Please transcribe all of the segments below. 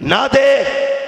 ना दे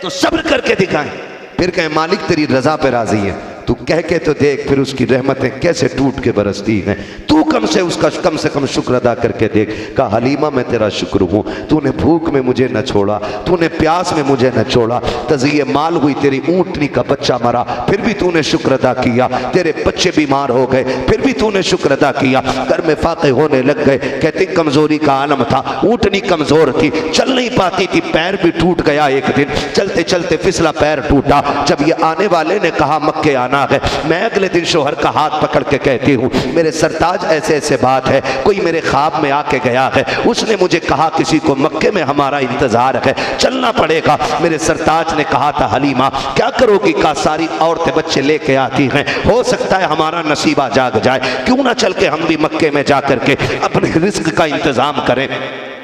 तो सब्र करके दिखाएं, फिर कहें मालिक तेरी रजा पे राजी है। तू कह के तो देख फिर उसकी रहमतें कैसे टूट के बरसती हैं। तू कम से कम शुक्र अदा करके देख। कहा हलीमा मैं तेरा शुक्र हूँ, तूने भूख में मुझे न छोड़ा, तूने प्यास में मुझे न छोड़ा, तज़िये माल हुई तेरी ऊँटनी का बच्चा मरा फिर भी तूने शुक्र अदा किया, तेरे बच्चे बीमार हो गए फिर भी तूने शुक्र अदा किया, घर में फाके होने लग गए। कहती कमजोरी का आलम था, ऊँटनी कमजोर थी, चल नहीं पाती थी, पैर भी टूट गया। एक दिन चलते चलते फिसला पैर टूटा। जब ये आने वाले ने कहा मक्के आना है, मैं अगले दिन शोहर का हाथ पकड़ के कहती हूँ मेरे सरताज ऐसे ऐसे बात है, कोई मेरे ख्वाब में आके गया है, उसने मुझे कहा किसी को मक्के में हमारा इंतजार है, चलना पड़ेगा। मेरे सरताज ने कहा था हलीमा क्या करोगी? का सारी औरतें बच्चे लेके आती हैं, हो सकता है हमारा नसीबा जाग जाए, क्यों ना चल के हम भी मक्के में जा करके अपने रिस्क का इंतजाम करें।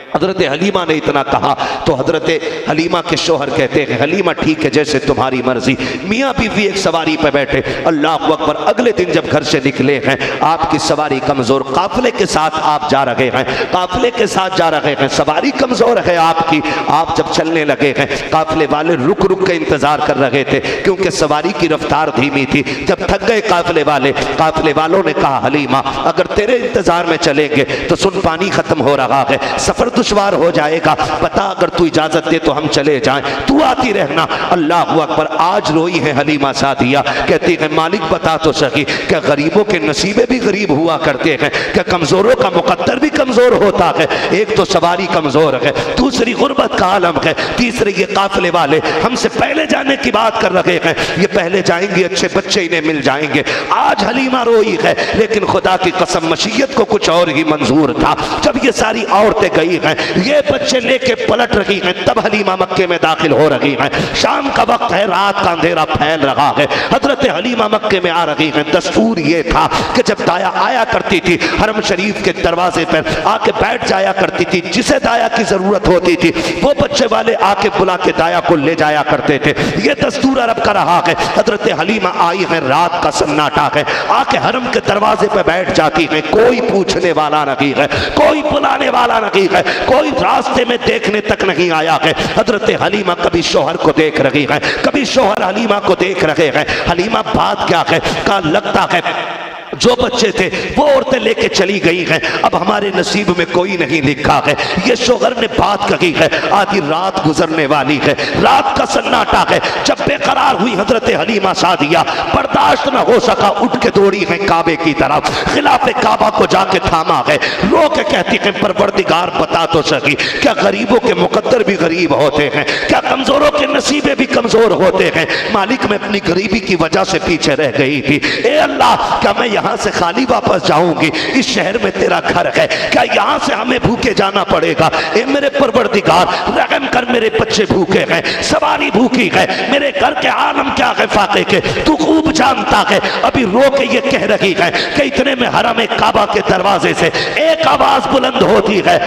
हजरत हलीमा ने इतना कहा तो हजरत हलीमा के शोहर कहते हैं हलीमा ठीक है जैसे तुम्हारी मर्जी। मियाँ बीवी एक सवारी पर बैठे, अल्लाह अकबर। अगले दिन जब घर से निकले हैं, आपकी सवारी कमजोर, काफिले के साथ आप जा रहे हैं, काफिले के साथ जा रहे हैं, सवारी कमजोर है आपकी। आप जब चलने लगे हैं, काफिले वाले रुक रुक के इंतजार कर रहे थे क्योंकि सवारी की रफ्तार धीमी थी। जब थक गए काफिले वालों ने कहा हलीमा अगर तेरे इंतजार में चलेंगे तो सुन पानी खत्म हो रहा है, सफर दुश्वार हो जाएगा, पता अगर तू इजाजत दे तो हम चले जाएं, तू आती रहना। अल्लाह अकबर। आज रोई है हलीमा सादिया, कहती है मालिक बता तो सही, क्या गरीबों के नसीबे भी गरीब हुआ करते हैं? क्या कमजोरों का मुकद्दर भी कमजोर होता है? एक तो सवारी कमजोर है, दूसरी गुर्बत का आलम है, तीसरे ये काफिले वाले हमसे पहले जाने की बात कर रहे हैं, ये पहले जाएंगे, अच्छे बच्चे इन्हें मिल जाएंगे। आज हलीमा रोई है, लेकिन खुदा की कसम मशीयत को कुछ और ही मंजूर था। जब ये सारी औरतें गई हैं, ये बच्चे लेके पलट रही हैं, तब हलीमा मक्के में दाखिल हो रही हैं। शाम का वक्त है, रात का अंधेरा फैल रहा है, हजरत हलीमा मक्के में आ रही हैं। दस्तूर ये था कि जब दाया आया करती थी हरम शरीफ के दरवाजे पर आके बैठ जाया करती थी, जिसे दाया की जरूरत होती थी वो बच्चे वाले आके बुला के दाया को ले जाया करते थे। ये दस्तूर अरब का रहा है। हजरत हलीमा आई है, रात का सन्नाटा है, आके हरम के दरवाजे पर बैठ जाती है। कोई पूछने वाला नहीं है, कोई बुलाने वाला नहीं है, कोई रास्ते में देखने तक नहीं आया है। हजरत हलीमा कभी शोहर को देख रही है, कभी शोहर हलीमा को देख रहे हैं। हलीमा बात क्या है? का लगता है जो बच्चे थे वो औरतें लेके चली गई हैं, अब हमारे नसीब में कोई नहीं लिखा है। ये शोहर ने बात कही है, आधी रात गुजरने वाली है, रात का सन्नाटा है। जब बेकरार हुई हजरत हलीमा सादिया, बर्दाश्त न हो सका, उठ के दौड़ी है काबे की तरफ, खिलाफे काबा को जाके थामा है, रो के कहती है परवरदिगार बता तो सकी, क्या गरीबों के मुकद्दर भी गरीब होते हैं? क्या कमजोरों के नसीबे भी कमजोर होते हैं? मालिक मैं अपनी गरीबी की वजह से पीछे रह गई थी, ए अल्लाह क्या मैं यहाँ से खाली वापस जाऊंगी? इस शहर में तेरा घर है, क्या यहाँ से हमें भूखे जाना पड़ेगा? ए मेरे परवरदिगार रहम कर, मेरे बच्चे भूखे हैं, सवारी भूखी है, मेरे घर के आलम क्या है फाके के, तू खूब जानता है। अभी रो के ये कह रही है कि इतने में हरम काबा के दरवाजे से एक आवाज बुलंद होती है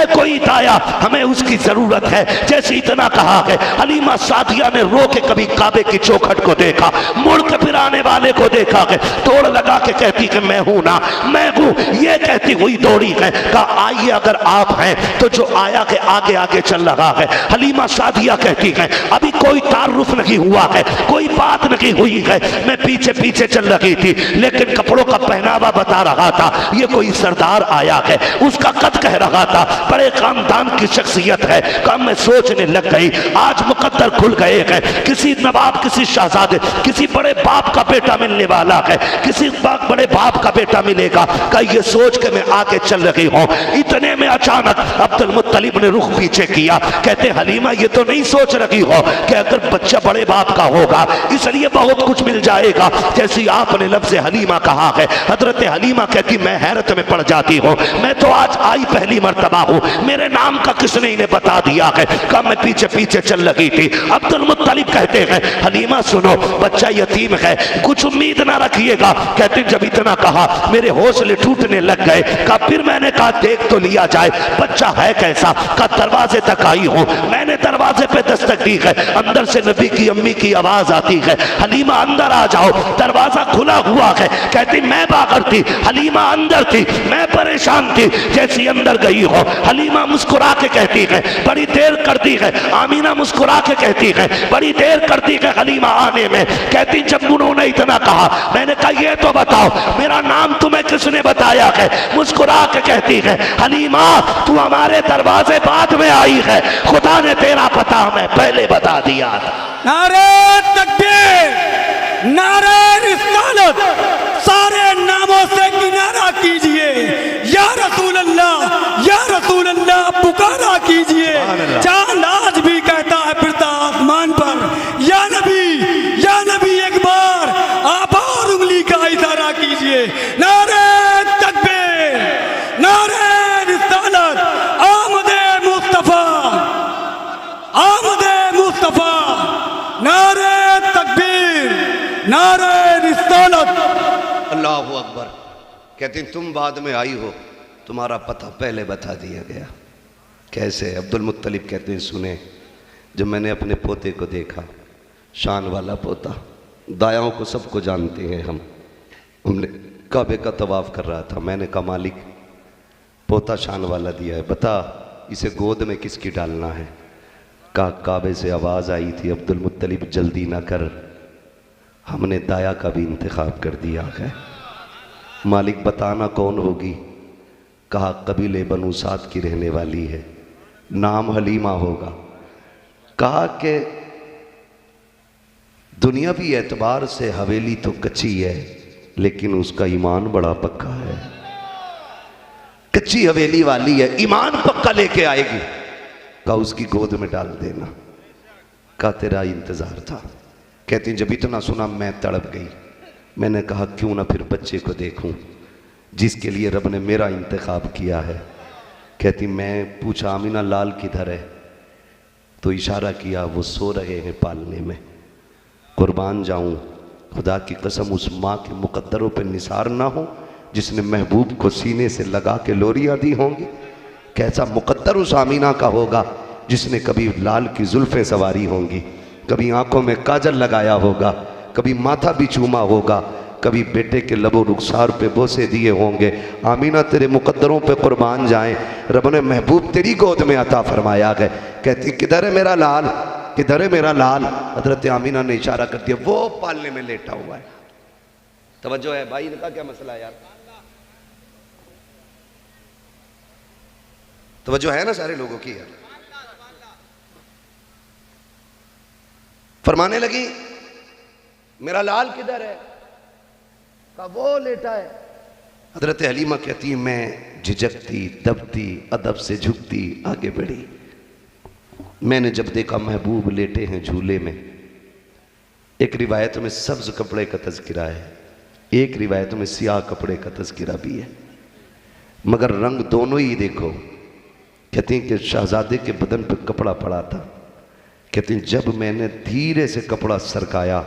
कोई दाया, हमें उसकी जरूरत है। जैसे इतना कहा है, हलीमा सादिया ने रो के कभी काबे की चौखट को देखा, मुड़ के फिर आने वाले को देखा है, तोड़ लगा के कहती कि मैं हूं ना, मैं हूं, ये कहती हुई दौड़ी है। कहा आइए अगर आप हैं तो जो आया के आगे आगे चल रहा है। हलीमा सादिया कहती है अभी कोई तारुफ नहीं हुआ है, कोई बात नहीं हुई है, मैं पीछे पीछे चल रही थी, लेकिन कपड़ों का पहनावा बता रहा था, ये कोई सरदार आया है, उसका कद कह रहा था, बड़े खानदान की शख्सियत है। कम मैं सोचने लग गई आज मुकद्दर खुल गए हैं, किसी नवाब, किसी शहजादे, किसी बड़े बाप का बेटा मिलने वाला है, किसी बड़े बाप का बेटा मिलेगा। का ये सोच के मैं आगे चल रही हूँ, इतने में अचानक अब्दुल मुत्तलिब ने रुख पीछे किया। कहते हलीमा ये तो नहीं सोच रही हो कि अगर बच्चा बड़े बाप का होगा इसलिए बहुत कुछ मिल जाएगा, जैसी आपने लफ्ज़ हलीमा कहा है। हजरत हलीमा कहती मैं हैरत में पड़ जाती हूँ, मैं तो आज आई पहली मर्तबा हूँ, मेरे नाम का किसने इन्हें बता दिया है? कब मैं पीछे पीछे चल लगी थी। अब्दुल मुत्तलिब कहते हैं हलीमा सुनो, बच्चा यतीम है, कुछ उम्मीद ना रखिएगा। कहते जब इतना कहा मेरे हौसले टूटने लग गए। कहा फिर मैंने कहा देख तो लिया जाए बच्चा है कैसा। कहा दरवाजे तक आई हूं। मैंने दरवाजे पे दस्तक दी है, अंदर से नबी की अम्मी की आवाज आती है, हलीमा अंदर आ जाओ। दरवाजा खुला हुआ है। कहती मैं बाहर थी, हलीमा अंदर थी, मैं परेशान थी। जैसी अंदर गई हो हलीमा मुस्कुरा के कहती है बड़ी देर कर दी है। आमीना मुस्कुरा के कहती है बड़ी देर कर दी है हलीमा आने में। कहती जब उन्होंने इतना कहा मैंने कहा ये तो बताओ मेरा नाम तुम्हें किसने बताया है। मुस्कुरा के कहती है हलीमा तू हमारे दरवाजे बाद में आई है, खुदा ने तेरा पता हमें पहले बता दिया था। नारे तकबीर, नारे रिसालत, सारे नामों से किनारा कीजिए। या रसूल अल्लाह पुकारा कीजिए। चांद आज भी कहता है फिरता आसमान पर या नबी एक बार आप और उंगली का इशारा कीजिए। नारे तकबीर, नारे रिसालत, आमदे मुस्तफा, आमदे मुस्तफा, नारे तकबीर, नारे रिसालत। अल्लाहु अकबर। कहती तुम बाद में आई हो, तुम्हारा पता पहले बता दिया गया। कैसे? अब्दुल मुत्तलिब कहते हैं सुने, जब मैंने अपने पोते को देखा, शान वाला पोता, दायाओं को सबको जानते हैं हमने काबे का तवाफ कर रहा था। मैंने कहा मालिक पोता शान वाला दिया है, बता इसे गोद में किसकी डालना है। कहा काबे से आवाज़ आई थी अब्दुल मुत्तलिब जल्दी ना कर, हमने दाया का भी इंतखाब कर दिया है। मालिक बताना कौन होगी। कहा कबीले बनु साद की रहने वाली है, नाम हलीमा होगा। कहा कि दुनियावी एतबार से हवेली तो कच्ची है लेकिन उसका ईमान बड़ा पक्का है। कच्ची हवेली वाली है, ईमान पक्का लेके आएगी। कहा उसकी गोद में डाल देना। कहा तेरा इंतजार था। कहती जब इतना सुना मैं तड़प गई। मैंने कहा क्यों ना फिर बच्चे को देखूं जिसके लिए रब ने मेरा इंतखाब किया है। कहती मैं पूछा आमीना लाल किधर है, तो इशारा किया वो सो रहे हैं पालने में। कुर्बान जाऊं, खुदा की कसम उस माँ के मुकद्दरों पे निसार ना हो जिसने महबूब को सीने से लगा के लोरियां दी होंगी। कैसा मुकद्दर उस आमीना का होगा जिसने कभी लाल की जुल्फें सवारी होंगी, कभी आंखों में काजल लगाया होगा, कभी माथा भी चूमा होगा, कभी बेटे के लबो रुखसार पे बोसे दिए होंगे। आमीना तेरे मुकद्दरों पे कुर्बान जाएं, रब ने महबूब तेरी गोद में अता फरमाया है। कहती किधर है मेरा लाल, किधर है मेरा लाल। हजरत आमीना ने इशारा कर दिया वो पालने में लेटा हुआ है। तवज्जो है भाई, इनका क्या मसला है यार, तवज्जो है ना सारे लोगों की यार। फरमाने लगी मेरा लाल किधर है। कहा वो लेटा है। हजरत हलीमा कहती है मैं झिझकती दबती अदब से झुकती आगे बढ़ी। मैंने जब देखा महबूब लेटे हैं झूले में। एक रिवायत में सब्ज कपड़े का तज़किरा है, एक रिवायत में सियाह कपड़े का तज़किरा भी है, मगर रंग दोनों ही देखो। कहती हैं कि शहजादे के बदन पर कपड़ा पड़ा था। कहती हैं जब मैंने धीरे से कपड़ा सरकाया,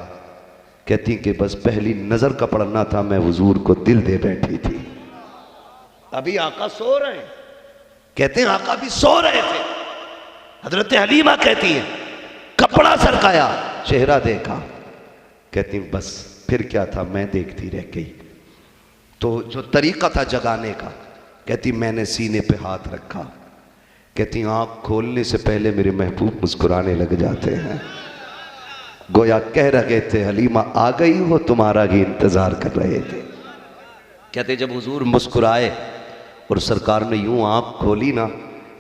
कहती कि बस पहली नजर का पड़ना था, मैं हुजूर को दिल दे बैठी थी। अभी आका सो रहे हैं। कहते हैं आका भी सो रहे थे। हजरत हलीमा कहती है कपड़ा सरकाया, चेहरा देखा। कहती बस फिर क्या था, मैं देखती रह गई। तो जो तरीका था जगाने का, कहती मैंने सीने पे हाथ रखा। कहती आंख खोलने से पहले मेरे महबूब मुस्कुराने लग जाते हैं, गोया कह रहे थे हलीमा आ गई हो, तुम्हारा ही इंतजार कर रहे थे। कहते जब हुजूर मुस्कुराए और सरकार ने यूं आंख खोली ना,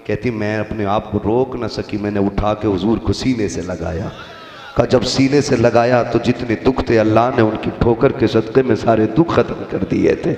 कहती मैं अपने आप को रोक ना सकी, मैंने उठा के हुजूर को सीने से लगाया। कहा जब सीने से लगाया तो जितने दुख थे अल्लाह ने उनकी ठोकर के सदक़े में सारे दुख खत्म कर दिए थे।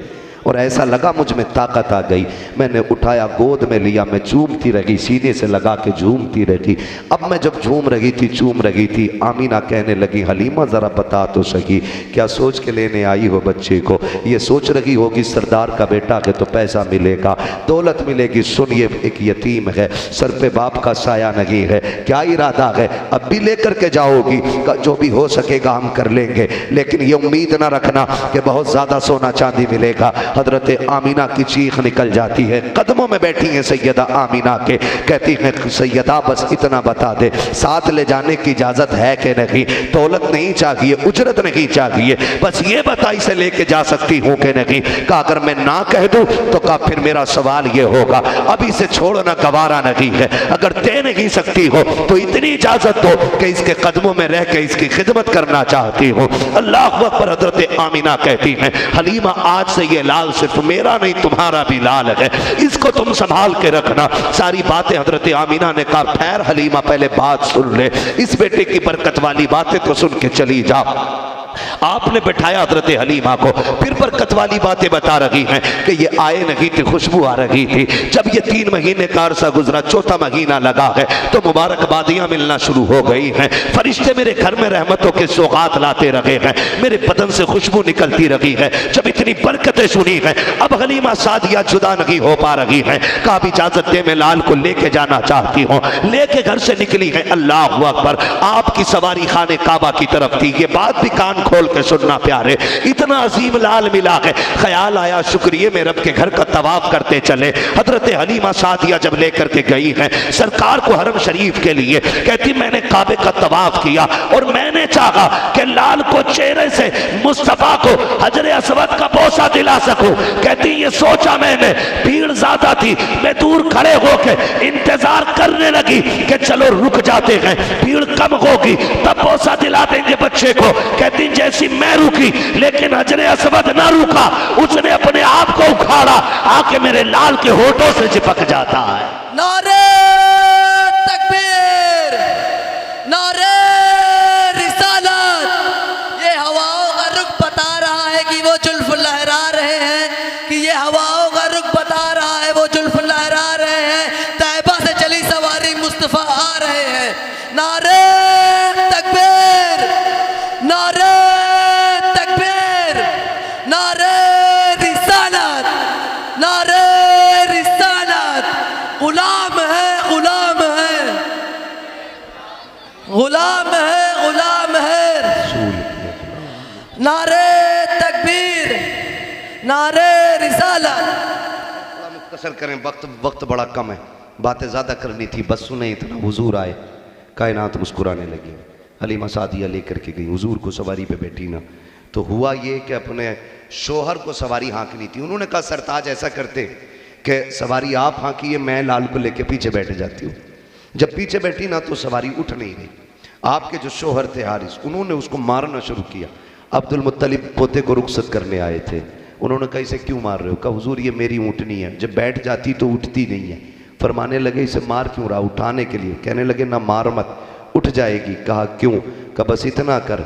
और ऐसा लगा मुझ में ताकत आ गई। मैंने उठाया, गोद में लिया, मैं झूमती रही, सीने से लगा के झूमती रही। अब मैं जब झूम रही थी, चूम रही थी, आमीना कहने लगी, हलीमा ज़रा बता तो सही, क्या सोच के लेने आई हो बच्चे को? ये सोच रही होगी सरदार का बेटा है तो पैसा मिलेगा, दौलत मिलेगी। सुनिए, एक यतीम है, सर पे बाप का साया नहीं है, क्या इरादा है? अब भी लेकर के जाओगी? जो भी हो सकेगा हम कर लेंगे, लेकिन ये उम्मीद ना रखना कि बहुत ज़्यादा सोना चांदी मिलेगा। हजरत आमीना की चीख निकल जाती है, कदमों में बैठी हैं सैयदा आमीना के, कहती हैं सैयदा बस इतना बता दे, साथ ले जाने की इजाज़त है कि नहीं? दौलत नहीं चाहिए, उजरत नहीं चाहिए, बस ये बता इसे लेके जा सकती हूँ कि नहीं? कहा अगर मैं ना कह दूँ तो कहा फिर मेरा सवाल ये होगा, अभी इसे छोड़ना गवारा नहीं है, अगर दे नहीं सकती हो तो इतनी इजाज़त दो कि इसके कदमों में रह के इसकी खिदमत करना चाहती हूँ। अल्लाह अकबर। हजरत आमीना कहती हैं, हलीमा आज से ये लाल सिर्फ मेरा नहीं तुम्हारा भी लाल है, इसको तुम संभाल के रखना। सारी बातें हजरत आमीना ने कहा, खैर हलीमा पहले बात सुन ले, इस बेटे की बरकत वाली बातें तो सुन के चली जा। आपने बैठाया हजरत हलीमा को, फिर बरकत वाली बातें बता रही हैं कि ये आए नहीं थी, खुशबू आ रही थी। जब ये 3 महीने का अरसा गुजरा, चौथा महीना लगा है तो मुबारकबादियां मिलना शुरू हो गई हैं। फरिश्ते मेरे घर में रहमतों के सौगात लाते रहे हैं, मेरे बदन से खुशबू निकलती रही है। जब इतनी बरकतें सुनी हैं, अब हलीमा सादिया जुदा नहीं हो पा रही हैं। कहा इजाजत दे, मैं लाल को लेके जाना चाहती हूँ। लेके घर से निकली है, अल्लाह अकबर। आपकी सवारी खाने काबा की तरफ थी। ये बात भी कान खोल के सुनना प्यारे, इतना अजीम लाल मिला है। ख्याल आया शुक्रिया में रब के घर का तवाफ करते चले। हजरत हलीमा सादिया जब लेकर के गई है सरकार को हरम शरीफ के लिए, कहती मैंने काबे का तवाफ किया और मैंने चाहा कि लाल को चेहरे से मुस्तफा को हजर असवद का बोसा दिला सकूं। कहती ये सोचा मैंने, भीड़ ज्यादा थी, मैं दूर खड़े होके इंतजार करने लगी कि चलो रुक जाते हैं, भीड़ कम होगी तब बोसा दिला देंगे बच्चे को। कहती जैसी मैं रुकी लेकिन हजरे असवद ना रुका, उसने अपने आप को उखाड़ा, आके मेरे लाल के होठों से चिपक जाता है। नारे तकबीर, नारे रिसालत। ये हवाओं का रुख बता रहा है कि वो जुल्फ लहरा रहे हैं, कि ये हवाओं का रुख बता रहा है वो जुल्फ लहरा रहे हैं। तैयबा से चली सवारी मुस्तफा आ रहे हैं। नारे तकबीर, नारे तकबीर, नारे रिसालत, नारे रिसालत। गुलाम है, गुलाम है, गुलाम है, गुलाम है। नारे तकबीर, नारे रिसालत। मुख्तसर करें, वक्त बड़ा कम है, बातें ज़्यादा करनी थी, बस सुने इतना। हुजूर आए, कायनात मुस्कुराने लगी। हलीमा सादिया लेकर के गई, हुजूर को सवारी पे बैठी ना, तो हुआ ये कि अपने शोहर को सवारी हाँकनी थी। उन्होंने कहा सरताज ऐसा करते कि सवारी आप हाँकिए, मैं लाल को लेके पीछे बैठ जाती हूँ। जब पीछे बैठी ना तो सवारी उठ नहीं गई। आपके जो शोहर थे हारिस, उन्होंने उसको मारना शुरू किया। अब्दुल मुत्तलिब पोते को रुखसत करने आए थे, उन्होंने कहा इसे क्यों मार रहे हो? कहा हुजूर ये मेरी ऊँटनी है, जब बैठ जाती तो उठती नहीं है। फरमाने लगे इसे मार क्यों रहा? उठाने के लिए। कहने लगे ना मार मत, उठ जाएगी। कहा क्यों? कहा बस इतना कर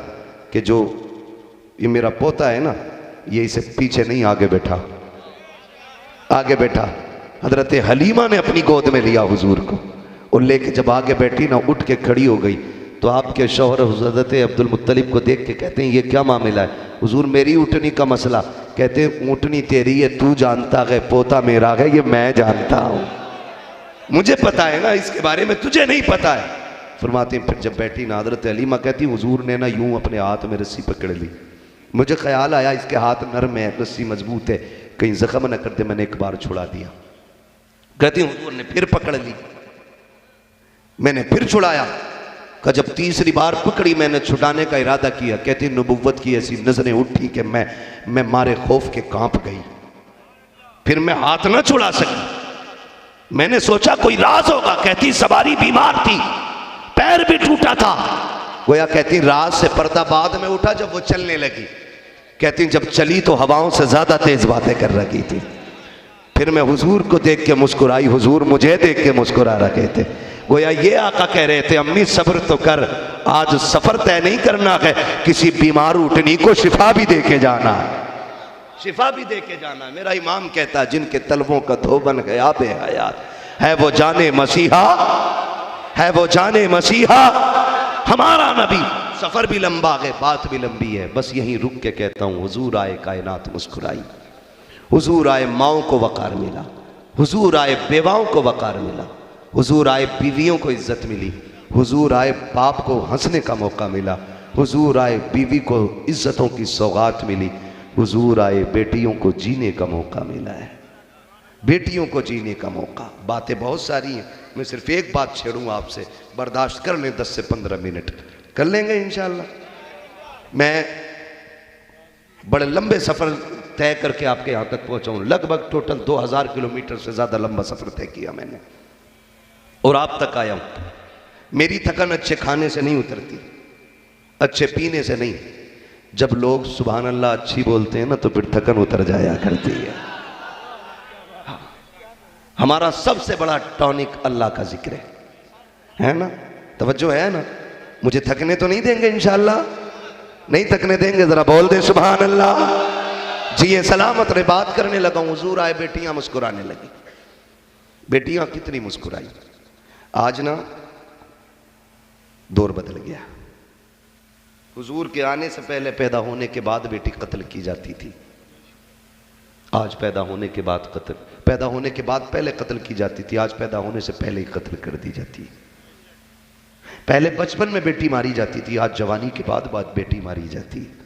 कि जो ये मेरा पोता है ना, ये इसे पीछे नहीं आगे बैठा, आगे बैठा। हजरत हलीमा ने अपनी गोद में लिया हुजूर को और लेके जब आगे बैठी ना, उठ के खड़ी हो गई तो आपके शौहर हजरत अब्दुल मुत्तलिब को देख के कहते हैं ये क्या मामला है? हुजूर मेरी ऊँटनी का मसला। कहते हैं ऊँटनी तेरी है, तू जानता है, पोता मेरा है, ये मैं जानता हूँ, मुझे पता है ना, इसके बारे में तुझे नहीं पता है। फरमाते हैं फिर जब बैठी ना, हजरत हलीमा कहती हुजूर ने ना यूं अपने हाथ में रस्सी पकड़ ली। मुझे ख्याल आया इसके हाथ नरम है, रस्सी मजबूत है, कहीं जख्म न कर दे, मैंने एक बार छुड़ा दिया। कहती हुजूर ने फिर पकड़ ली, मैंने फिर छुड़ाया। का जब तीसरी बार पकड़ी, मैंने छुड़ाने का इरादा किया। कहती नबुव्वत की ऐसी नजरें उठी कि मैं मारे खौफ के कांप गई, फिर मैं हाथ ना छुड़ा सकी। मैंने सोचा कोई राज होगा। कहती सवारी बीमार थी, पैर भी टूटा था। गोया कहती राज से पर्दा बाद में उठा जब वो चलने लगी। कहती जब चली तो हवाओं से ज्यादा तेज बातें कर रही थी। फिर मैं हुजूर को देख के मुस्कुराई, हुजूर मुझे देख के मुस्कुरा रहे थे। गोया ये आका कह रहे थे अम्मी सब्र तो कर, आज सफर तय नहीं करना है, किसी बीमार ऊँटनी को शिफा भी दे के जाना है। शिफा भी दे के जाना। मेरा इमाम कहता है जिनके तलबों का धोबन है आबे हयात है वो जाने मसीहा, है वो जाने मसीहा। हमारा नबी सफर भी लंबा है, बात भी लंबी है, बस यहीं रुक के कहता हूँ हुजूर आए कायनात मुस्कुराई, हुजूर आए माओ को वकार मिला, हुजूर आए बेवाओं को वकार मिला, हुजूर आए बीवियों को इज्जत मिली, हुजूर आए बाप को हंसने का मौका मिला, हुजूर आए बीवी को इज्जतों की सौगात मिली, हुजूर आए बेटियों को जीने का मौका मिला है, बेटियों को जीने का मौका। बातें बहुत सारी हैं, मैं सिर्फ एक बात छेड़ूंगा आपसे, बर्दाश्त कर लें 10 से 15 मिनट कर लेंगे इंशाअल्लाह। मैं बड़े लंबे सफ़र तय करके आपके यहाँ तक पहुँचा हूँ, लगभग टोटल 2000 किलोमीटर से ज़्यादा लंबा सफ़र तय किया मैंने और आप तक आया हूँ। मेरी थकन अच्छे खाने से नहीं उतरती, अच्छे पीने से नहीं। जब लोग सुभान अल्लाह अच्छी बोलते हैं ना तो फिर थकन उतर जाया करती है। हमारा सबसे बड़ा टॉनिक अल्लाह का जिक्र है ना, तवज्जो है ना। मुझे थकने तो नहीं देंगे इंशाअल्लाह, नहीं थकने देंगे, जरा बोल दे सुभान अल्लाह। जी ये सलामत रे बात करने लगा हूं, हुजूर आए बेटियां मुस्कुराने लगी। बेटियां कितनी मुस्कुराई। आज ना दौर बदल गया। हुजूर के आने से पहले पैदा होने के बाद बेटी कत्ल की जाती थी, आज पैदा होने के बाद कत्ल, पैदा होने के बाद पहले कत्ल की जाती थी, आज पैदा होने से पहले ही कत्ल कर दी जाती है। पहले बचपन में बेटी मारी जाती थी, आज जवानी के बाद बेटी मारी जाती है।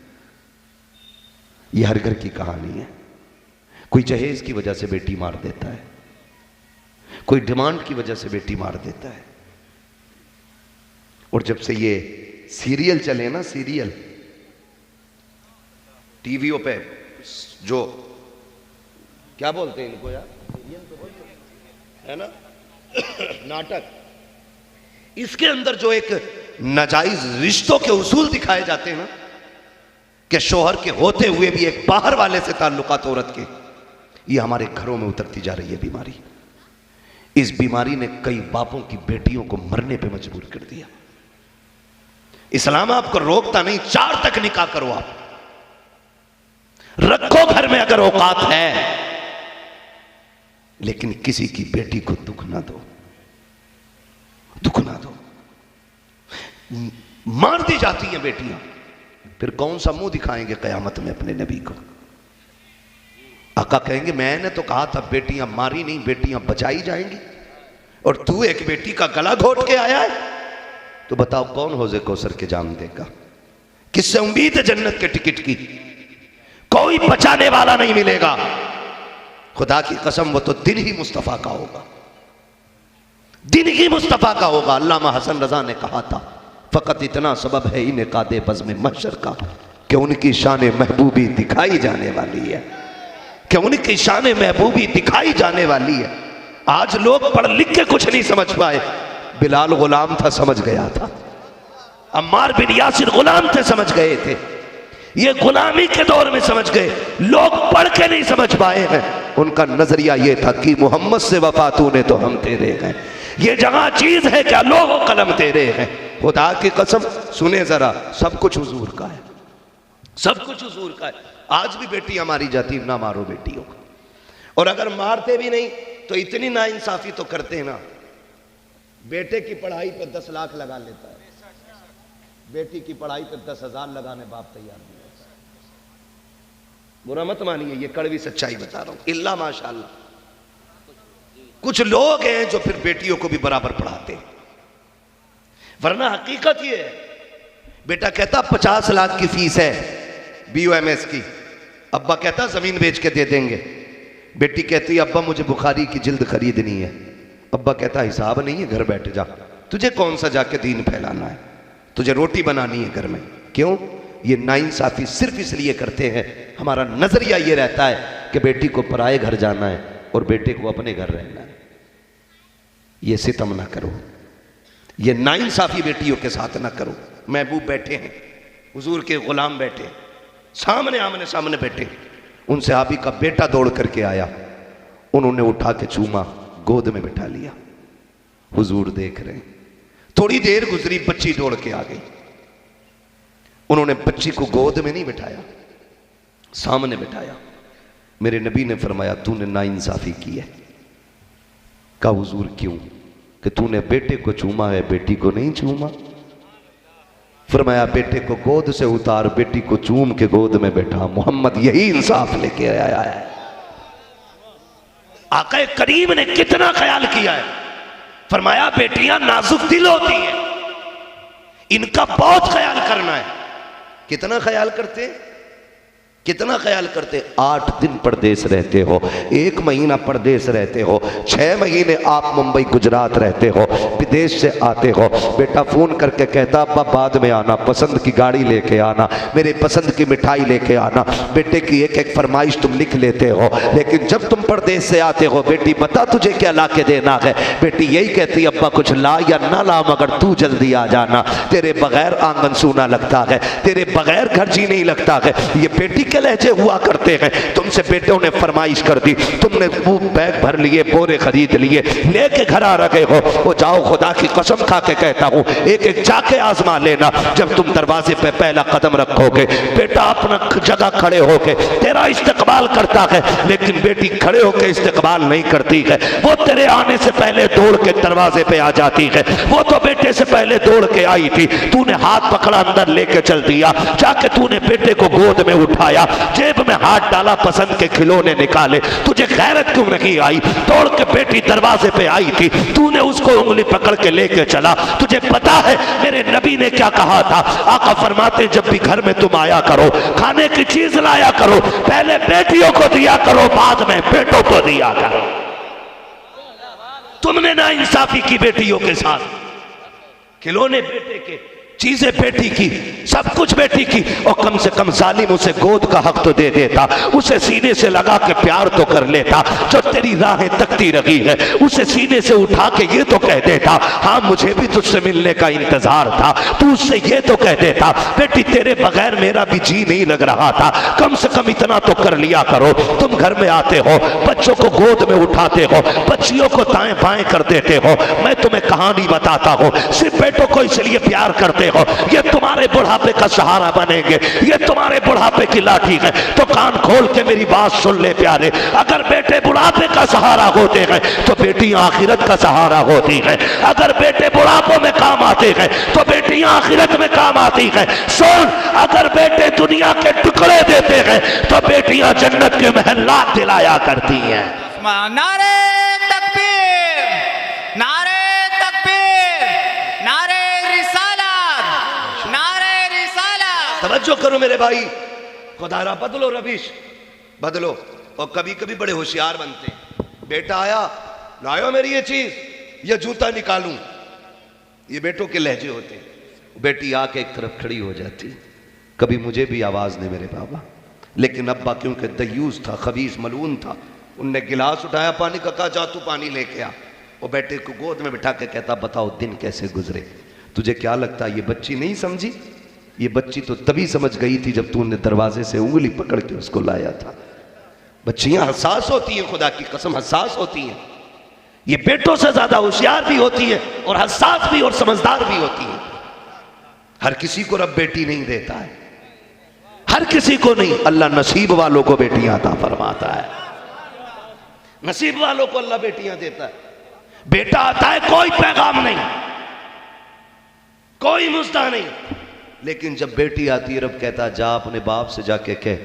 यह हर घर की कहानी है। कोई जहेज की वजह से बेटी मार देता है, कोई डिमांड की वजह से बेटी मार देता है। और जब से ये सीरियल चले ना, सीरियल टीवियों पे जो क्या बोलते हैं इनको यार, है ना नाटक, इसके अंदर जो एक नाजायज रिश्तों के उसूल दिखाए जाते हैं ना, कि शोहर के होते हुए भी एक बाहर वाले से ताल्लुकात औरत के, ये हमारे घरों में उतरती जा रही है बीमारी। इस बीमारी ने कई बापों की बेटियों को मरने पे मजबूर कर दिया। इस्लाम आपको रोकता नहीं, 4 तक निकाह करो, आप रखो घर में अगर औकात है, लेकिन किसी की बेटी को दुख ना दो, दुख ना दो। मार दी जाती हैं बेटियां, फिर कौन सा मुंह दिखाएंगे कयामत में अपने नबी को। आका कहेंगे मैंने तो कहा था बेटियां मारी नहीं, बेटियां बचाई जाएंगी, और तू एक बेटी का गला घोट के आया है। तो बताओ कौन हौज़े कौसर के जाम देगा? किससे उम्मीद है जन्नत के टिकट की? कोई बचाने वाला नहीं मिलेगा। खुदा की कसम वो तो दिन ही मुस्तफ़ा का होगा, दिन ही मुस्तफ़ा का होगा। अल्लामा हसन रजा ने कहा था फ़कत इतना सबब है इनेकादे बज़्म महशर का, कि उनकी शान महबूबी दिखाई जाने वाली है, कि उनकी शान महबूबी दिखाई जाने वाली है। आज लोग पढ़ लिख के कुछ नहीं समझ पाए। बिलाल गुलाम था, समझ गया था। अम्मार बिन यासिर गुलाम थे, समझ गए थे। ये गुलामी के दौर में समझ गए, लोग पढ़ के नहीं समझ पाए हैं। उनका नजरिया ये था कि मोहम्मद से वफा तूने तो हम तेरे हैं, ये जगह चीज है क्या, लोगों कलम तेरे हैं। खुदा की कसम सुने जरा, सब कुछ हुजूर का है, सब कुछ हुजूर का है। आज भी बेटियां मारी जाती, ना मारो बेटियों को। और अगर मारते भी नहीं तो इतनी नाइंसाफी तो करते हैं ना, बेटे की पढ़ाई पर 10 लाख लगा लेता है, बेटी की पढ़ाई पर 10,000 लगाने बाप तैयार नहीं होता। बुरा मत मानिए, ये कड़वी सच्चाई बता रहा हूं। इल्ला माशाअल्लाह कुछ लोग हैं जो फिर बेटियों को भी बराबर पढ़ाते हैं, वरना हकीकत ये है, बेटा कहता 50 लाख की फीस है BOMS की, अब्बा कहता जमीन बेच के दे देंगे। बेटी कहती अब्बा मुझे बुखारी की जिल्द खरीदनी है, अब्बा कहता हिसाब नहीं है, घर बैठ जा, तुझे कौन सा जाके दीन फैलाना है, तुझे रोटी बनानी है घर में। क्यों? ये नाइंसाफी सिर्फ इसलिए करते हैं, हमारा नजरिया ये रहता है कि बेटी को पराए घर जाना है और बेटे को अपने घर रहना है। ये सितम ना करो, ये नाइंसाफी बेटियों के साथ ना करो। महबूब बैठे हैं, हुजूर के गुलाम बैठे हैं, सामने आमने सामने बैठे, उनसे आबी का बेटा दौड़ करके आया, उन्होंने उठा के चूमा, गोद में बिठा लिया। हुजूर देख रहे हैं। थोड़ी देर गुजरी, बच्ची दौड़ के आ गई, उन्होंने बच्ची को गोद में नहीं बिठाया, सामने बिठाया। मेरे नबी ने फरमाया तूने नाइंसाफी की है। कहा हुजूर क्यों? कि तूने बेटे को चूमा है, बेटी को नहीं चूमा। फरमाया बेटे को गोद से उतार, बेटी को चूम के गोद में बैठा। मोहम्मद यही इंसाफ लेके आया है। आका करीम ने कितना ख्याल किया है। फरमाया बेटियां नाजुक दिल होती हैं, इनका बहुत ख्याल करना है। कितना ख्याल करते हैं? कितना ख्याल करते? 8 दिन परदेश रहते हो, 1 महीना परदेश रहते हो, 6 महीने आप मुंबई गुजरात रहते हो, विदेश से आते हो, बेटा फोन करके कहता अब्बा बाद में आना, पसंद की गाड़ी लेके आना, मेरे पसंद की मिठाई लेके आना। बेटे की एक एक फरमाइश तुम लिख लेते हो, लेकिन जब तुम परदेश से आते हो, बेटी बता तुझे क्या ला के देना है? बेटी यही कहती अब्बा कुछ ला या ना ला, मगर तू जल्दी आ जाना, तेरे बगैर आंगन सूना लगता है, तेरे बगैर घर जी नहीं लगता है। ये बेटी के लहजे हुआ करते हैं। तुमसे बेटों ने फरमाइश कर दी, तुमने वो बैग भर लिए, बोरे खरीद लिए, लेके घर आ रहे हो। वो जाओ खुदा की कसम खा के कहता हूं, एक एक जाके आजमा लेना। जब तुम दरवाजे पे पहला कदम रखोगे, बेटा अपना जगह खड़े होके तेरा इस्तकबाल करता है, लेकिन बेटी खड़े होके इस्तकबाल नहीं करती है। वो तेरे आने से पहले दौड़ के दरवाजे पे आ जाती है। वो तो बेटे से पहले दौड़ के आई थी, तूने हाथ पकड़ा, अंदर लेके चल दिया, जाके तूने बेटे को गोद में उठाया, जेब में हाथ डाला, पसंद के खिलौने निकाले। तुझे गैरत क्यों नहीं आई? दौड़ के बेटी दरवाजे पे आई थी, तूने उसको उंगली पकड़ के लेके चला। तुझे पता है मेरे नबी ने क्या कहा था? आका फरमाते जब भी घर में तुम आया करो, खाने की चीज लाया करो, पहले बेटियों को दिया करो, बाद में बेटों को दिया करो। तुमने ना इंसाफी की बेटियों के साथ, खिलौने बेटे के, चीजें बेटी की, सब कुछ बेटी की, और कम से कम जालिम उसे गोद का हक तो दे देता, उसे सीने से लगा के प्यार तो कर लेता। जो तेरी राहें तकती रही है, उसे सीने से उठा के ये तो कह देता हाँ मुझे भी तुझसे मिलने का इंतजार था। तू उससे ये तो कह देता बेटी तेरे बगैर मेरा भी जी नहीं लग रहा था, कम से कम इतना तो कर लिया करो। तुम घर में आते हो, बच्चों को गोद में उठाते हो, बच्चियों को दाएं बाएं कर देते हो। मैं तुम्हें कहानी बताता हूँ, सिर्फ बेटों को इसलिए प्यार करते हो, ये तुम्हारे बुढ़ापे का सहारा बनेंगे, ये तुम्हारे बुढ़ापे की लाठी है। तो कान खोल के मेरी बात सुन ले प्यारे, अगर बेटे बुढ़ापे का सहारा होते हैं तो बेटियां आखिरत का सहारा होती है। अगर बेटे बुढ़ापों में काम आते हैं तो बेटियां आखिरत में काम आती हैं। सुन, अगर बेटे दुनिया के टुकड़े देते हैं तो बेटियां जन्नत के महलात दिलाया करती हैं। नारे तकबीर, नारे तकबीर, नारे रिसालत, नारे रिसालत। तवज्जो करो मेरे भाई, खुदारा बदलो रविश, बदलो। और कभी कभी बड़े होशियार बनते हैं। बेटा आया, लायो मेरी ये चीज, ये जूता निकालूं, ये बेटों के लहजे होते हैं। बेटी आके एक तरफ खड़ी हो जाती, कभी मुझे भी आवाज नहीं मेरे बाबा, लेकिन अब्बा क्योंकि दयूस था, खबीस मलून था, उनने गिलास उठाया पानी का, कहा जा तू पानी लेके आ। वो बेटे को गोद में बिठा के कहता बताओ दिन कैसे गुजरे। तुझे क्या लगता ये बच्ची नहीं समझी? ये बच्ची तो तभी समझ गई थी जब तूने दरवाजे से उंगली पकड़ के उसको लाया था। बच्चियां हसास होती हैं, खुदा की कसम हसास होती हैं। ये बेटों से ज्यादा होशियार भी होती है और हसास भी और समझदार भी होती है। हर किसी को रब बेटी नहीं देता है, हर किसी को नहीं। अल्लाह नसीब वालों को बेटियां अता फरमाता है, नसीब वालों को अल्लाह बेटियां देता है। बेटा आता है कोई पैगाम नहीं, कोई मुस्ता नहीं, लेकिन जब बेटी आती है रब कहता जा अपने बाप से जाके कह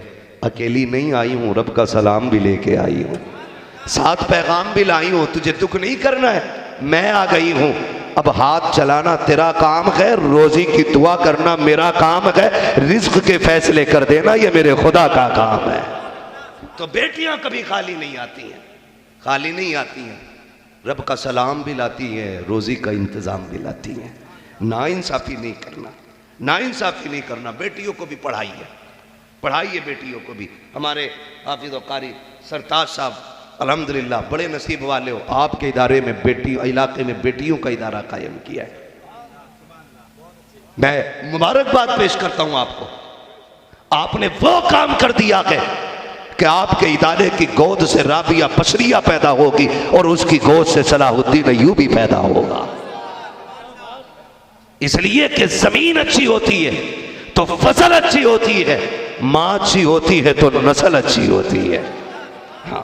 अकेली नहीं आई हूं, रब का सलाम भी लेके आई हूं, साथ पैगाम भी लाई हूं, तुझे दुख नहीं करना है, मैं आ गई हूं। अब हाथ चलाना तेरा काम है, रोजी की दुआ करना मेरा काम है, रिज्क के फैसले कर देना ये मेरे खुदा का काम है। तो बेटियां कभी खाली नहीं आती हैं, खाली नहीं आती हैं, रब का सलाम भी लाती हैं, रोजी का इंतजाम भी लाती हैं। नाइंसाफी नहीं करना, नाइंसाफी नहीं करना। बेटियों को भी पढ़ाइए, पढ़ाइए बेटियों को भी। हमारे हाफिज व कारी सरताज साहब अल्हम्दुलिल्लाह बड़े नसीब वाले हो, आपके इदारे में बेटी इलाके में बेटियों का इदारा कायम किया है। मैं मुबारकबाद पेश करता हूं आपको, आपने वो काम कर दिया है कि आपके इदारे की गोद से राबिया बशरिया पैदा होगी और उसकी गोद से सलाहुद्दीन अय्यूबी पैदा होगा। इसलिए कि जमीन अच्छी होती है तो फसल अच्छी होती है, मां अच्छी होती है तो नस्ल अच्छी होती है। हाँ,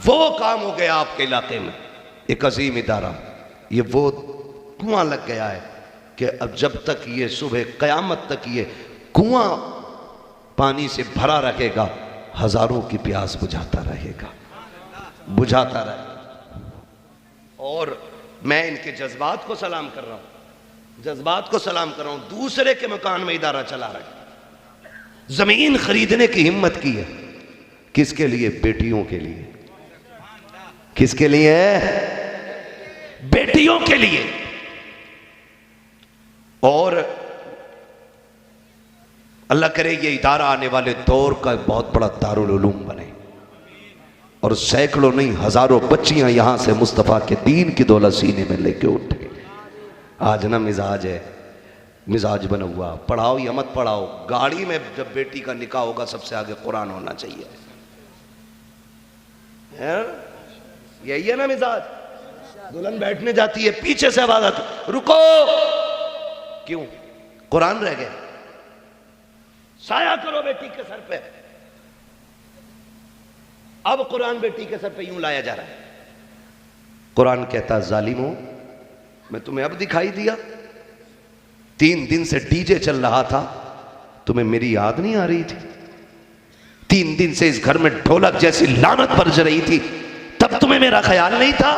वो काम हो गया आपके इलाके में, एक अजीम इदारा। ये वो कुआं लग गया है कि अब जब तक ये सुबह क़यामत तक ये कुआं पानी से भरा रहेगा, हजारों की प्यास बुझाता रहेगा, बुझाता रहेगा। और मैं इनके जज्बात को सलाम कर रहा हूं, जज्बात को सलाम कर रहा हूं। दूसरे के मकान में इदारा चला रहा है, जमीन खरीदने की हिम्मत की है। किसके लिए? बेटियों के लिए। किसके लिए? बेटियों के लिए। और अल्लाह करे ये इदारा आने वाले दौर का बहुत बड़ा दारुल उलूम बने और सैकड़ों नहीं हजारों बच्चियां यहां से मुस्तफ़ा के दीन की दौलत सीने में लेके उठे। आज ना मिजाज है, मिजाज बना हुआ, पढ़ाओ या मत पढ़ाओ, गाड़ी में जब बेटी का निकाह होगा सबसे आगे कुरान होना चाहिए, है? यही है ना मिजाज। दुल्हन बैठने जाती है, पीछे से आवाज आती, रुको। क्यों? कुरान रह गया। साया करो बेटी के सर पे। अब कुरान बेटी के सर पे यूं लाया जा रहा है। कुरान कहता जालिमो, मैं तुम्हें अब दिखाई दिया? 3 दिन से डीजे चल रहा था, तुम्हें मेरी याद नहीं आ रही थी? 3 दिन से इस घर में ढोलक जैसी लानत बरस रही थी, तब तुम्हें मेरा ख्याल नहीं था?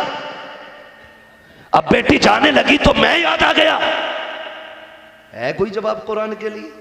अब बेटी जाने लगी तो मैं याद आ गया। है कोई जवाब कुरान के लिए?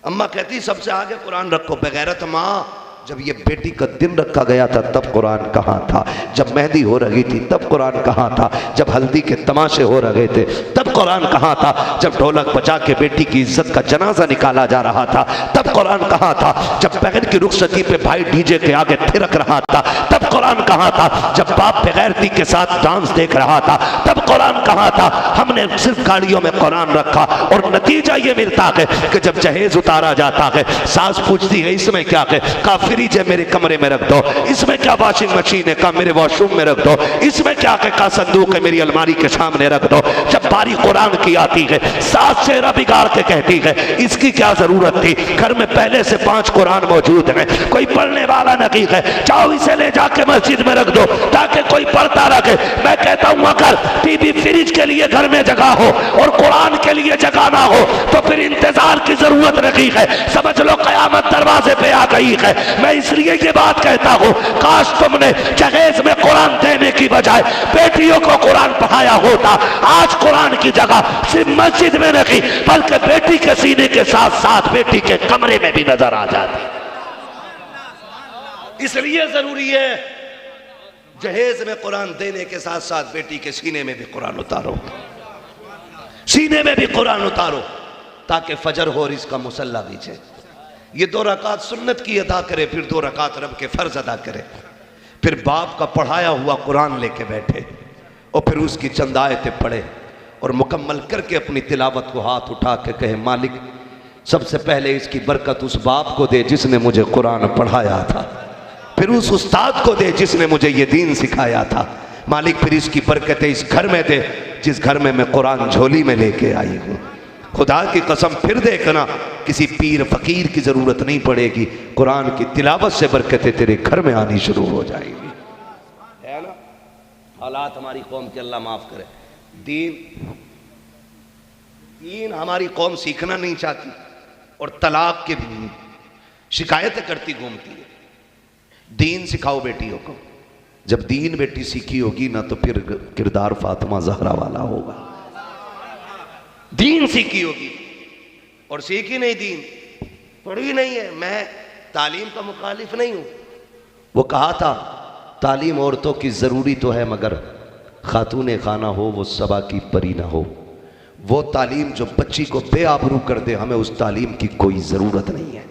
अम्मा कहती सबसे आगे कुरान रखो। बगैरत माँ, जब ये बेटी का दिन रखा गया था तब कुरान कहाँ था? जब मेहंदी हो रही थी तब कुरान कहाँ था? जब हल्दी के तमाशे हो रहे थे तब कुरान कहाँ था? जब ढोलक बजा के बेटी की इज्जत का जनाजा निकाला जा रहा था तब कुरान कहाँ था? जब बहन की रुखसती पे भाई डीजे के आगे थिरक रहा था तब कुरान कहाँ था? जब बाप बेगैरती के साथ डांस देख रहा था तब कुरान कहाँ था? हमने सिर्फ गाड़ियों में कुरान रखा और नतीजा ये मिलता है कि जब जहेज उतारा जाता है, सास पूछती है इसमें क्या है? काफिर फ्रिज है मेरे कमरे में रख दो। इसमें क्या? वॉशिंग मशीन है का मेरे वॉशरूम में रख दो। इसमें क्या है? का संदूक है मेरी अलमारी के सामने रख दो। जब बारी कुरान की आती है, सास चेहरा बिगाड़ के कहती है इसकी क्या जरूरत थी? घर में पहले से 5 कुरान मौजूद हैं, कोई पढ़ने वाला नहीं है, जाओ इसे ले जाके मस्जिद में रख दो ताकि कोई पढ़ता रखे। मैं कहता हूं अगर टीवी फ्रिज के लिए घर में जगह हो और कुरान के लिए जगह ना हो तो फिर इंतजार की जरूरत नहीं है। समझ लो कयामत दरवाजे पे आ गई है। मैं इसलिए ये बात कहता हूं, काश तुमने जहेज में कुरान देने की बजाय बेटियों को कुरान पढ़ाया होता। आज कुरान की जगह सिर्फ मस्जिद में नहीं बल्कि बेटी के सीने के साथ साथ बेटी के कमरे में भी नजर आ जाती। इसलिए जरूरी है जहेज में कुरान देने के साथ साथ बेटी के सीने में भी कुरान उतारो, सीने में भी कुरान उतारो ताकि फजर हो और इसका मुसल्ला बीचे। ये 2 रकात सुन्नत की अदा करे, फिर 2 रकात रब के फर्ज अदा करे, फिर बाप का पढ़ाया हुआ कुरान लेके बैठे और फिर उसकी चंद आयतें पढ़े और मुकम्मल करके अपनी तिलावत को हाथ उठा के कहे मालिक सबसे पहले इसकी बरकत उस बाप को दे जिसने मुझे कुरान पढ़ाया था, फिर उस उस्ताद को दे जिसने मुझे ये दीन सिखाया था। मालिक फिर इसकी बरकतें इस घर में दे जिस घर में मैं कुरान झोली में लेके आई हूँ। खुदा की कसम फिर देखना किसी पीर फकीर की जरूरत नहीं पड़ेगी, कुरान की तिलावत से बरकतें तेरे घर में आनी शुरू हो जाएगी। है ना? हालात हमारी कौम के अल्लाह माफ करे। दीन हमारी कौम सीखना नहीं चाहती और तलाक की शिकायतें करती घूमती है। दीन सिखाओ बेटियों को। जब दीन बेटी सीखी होगी ना तो फिर किरदार फातिमा जहरा वाला होगा। दीन सीखी होगी और सीखी नहीं दीन, पढ़ी नहीं है। मैं तालीम का मुखालिफ नहीं हूं। वो कहा था तालीम औरतों की जरूरी तो है मगर खातून खाना हो वो सबा की परी ना हो। वो तालीम जो बच्ची को बेआबरू कर दे, हमें उस तालीम की कोई जरूरत नहीं है,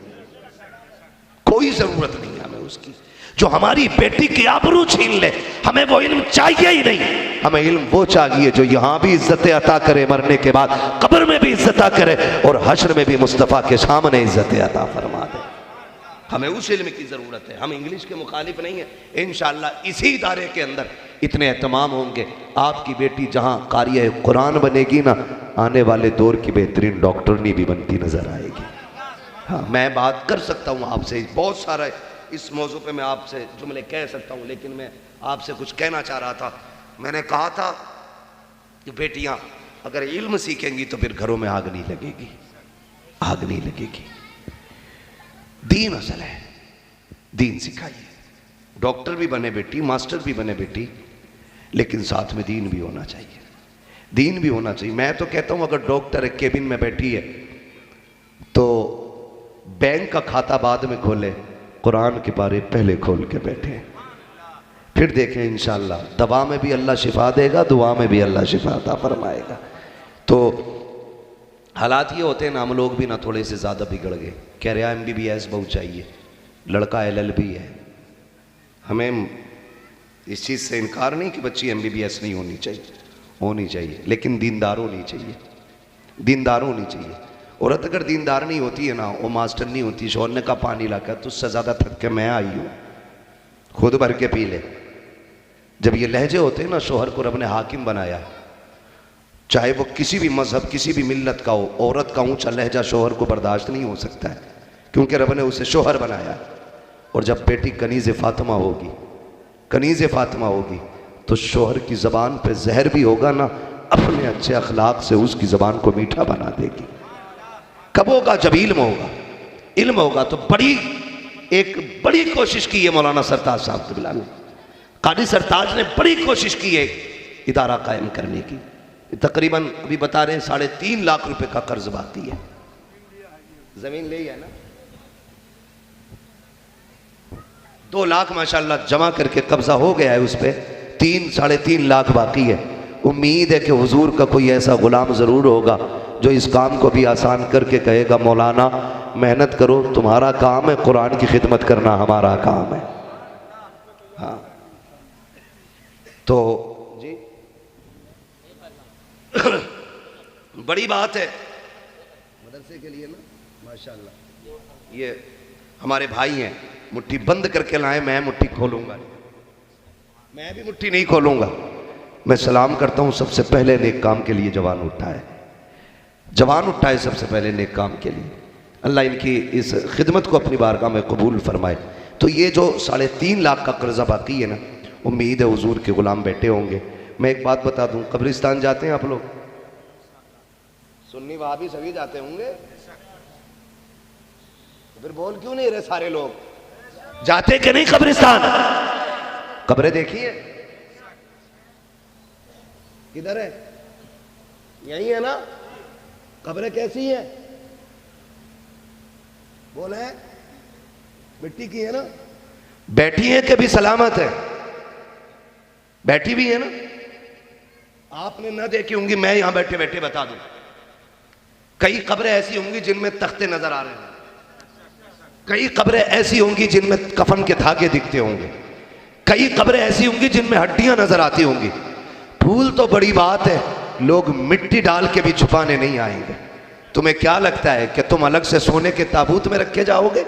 कोई जरूरत नहीं है हमें उसकी। जो हमारी बेटी की आबरू छीन ले, हमें वो इल्म चाहिए ही नहीं। हमें इल्म वो चाहिए जो यहाँ भी इज्जत अता करे, मरने के बाद कब्र में भी इज्जत करे और हश्र में भी मुस्तफ़ा के सामने इज्जत अता फरमा दे। हमें उस इल्म की ज़रूरत है। हम इंग्लिश के मुखालिफ नहीं है। इंशाअल्लाह इसी इदारे के अंदर इतने एहतमाम होंगे। आपकी बेटी जहाँ कारिया कुरान बनेगी ना, आने वाले दौर की बेहतरीन डॉक्टरनी भी बनती नज़र आएगी। हाँ, मैं बात कर सकता हूँ आपसे, बहुत सारा इस मौजू पे मैं आपसे जुमले कह सकता हूँ, लेकिन मैं आपसे कुछ कहना चाह रहा था। मैंने कहा था कि बेटियां अगर इल्म सीखेंगी तो फिर घरों में आग नहीं लगेगी, आग नहीं लगेगी। दीन असल है, दीन सिखाइए। डॉक्टर भी बने बेटी, मास्टर भी बने बेटी, लेकिन साथ में दीन भी होना चाहिए, दीन भी होना चाहिए। मैं तो कहता हूं अगर डॉक्टर एक केबिन में बैठी है तो बैंक का खाता बाद में खोले, कुरान के बारे पहले खोल के बैठे, फिर देखें इंशाअल्लाह दवा में भी अल्लाह शिफा देगा, दुआ में भी अल्लाह शिफा अता फरमाएगा। तो हालात ये होते हैं ना, हम लोग भी ना थोड़े से ज़्यादा बिगड़ गए। कह रहे MBBS बहुत चाहिए, लड़का LLB है। हमें इस चीज़ से इनकार नहीं कि बच्ची MBBS नहीं होनी चाहिए, होनी चाहिए, लेकिन दीनदार होनी चाहिए, दीनदार होनी चाहिए। औरत अगर दीनदार नहीं होती है ना, वो मास्टर नहीं होती, शोहर ने कहा पानी ला कर, तुझसे ज़्यादा थक के मैं आई हूँ, खुद भर के पी ले। जब ये लहजे होते हैं ना, शोहर को रब ने हाकिम बनाया, चाहे वो किसी भी मजहब किसी भी मिल्लत का हो, औरत का ऊंचा लहजा शोहर को बर्दाश्त नहीं हो सकता है, क्योंकि रब ने उसे शोहर बनाया। और जब बेटी कनीज़ फातिमा होगी, कनीज़ फातिमा होगी, तो शोहर की ज़बान पे जहर भी होगा ना, अपने अच्छे अखलाक से उसकी ज़बान को मीठा बना देगी। कब होगा? जब इल्म होगा, इल्म होगा। तो एक बड़ी कोशिश की है मौलाना सरताज साहब बिला ने, कादी सरताज ने बड़ी कोशिश की है इदारा कायम करने की। तकरीबन अभी बता रहे हैं 3.5 लाख रुपए का कर्ज बाकी है। जमीन ले है ना, 2 लाख माशाल्लाह जमा करके कब्जा हो गया है उस पर, 3-3.5 लाख बाकी है। उम्मीद है कि हुजूर का कोई ऐसा गुलाम ज़रूर होगा जो इस काम को भी आसान करके कहेगा मौलाना मेहनत करो, तुम्हारा काम है, कुरान की खिदमत करना हमारा काम है। हाँ तो जी बड़ी बात है मदरसे के लिए ना, माशाल्लाह ये हमारे भाई हैं, मुट्ठी बंद करके लाए, मैं मुट्ठी खोलूंगा, मैं भी मुट्ठी नहीं खोलूंगा। मैं सलाम करता हूं सबसे पहले नेक काम के लिए जवान उठा है, जवान उठा है सबसे पहले नेक काम के लिए। अल्लाह इनकी इस खिदमत को अपनी बारगाह में कबूल फरमाए। तो ये जो 3.5 लाख का कर्जा बाकी है ना, उम्मीद है हुजूर के गुलाम बैठे होंगे। मैं एक बात बता दूं, कब्रिस्तान जाते हैं आप लोग? सुन्नी वहां भी सभी जाते होंगे, फिर बोल क्यों नहीं रहे सारे लोग? जाते कि नहीं कब्रिस्तान? कब्रें देखिए किधर है, यही है ना? कब्रें कैसी है? बोले मिट्टी की है ना? बैठी है कि भी सलामत है? बैठी भी है ना? आपने ना देखी होंगी, मैं यहां बैठे बैठे बता दूं, कई कब्रें ऐसी होंगी जिनमें तख्ते नजर आ रहे हैं, कई कब्रें ऐसी होंगी जिनमें कफन के धागे दिखते होंगे, कई कब्रें ऐसी होंगी जिनमें हड्डियां नजर आती होंगी। फूल तो बड़ी बात है, लोग मिट्टी डाल के भी छुपाने नहीं आएंगे। तुम्हें क्या लगता है कि तुम अलग से सोने के ताबूत में रखे जाओगे?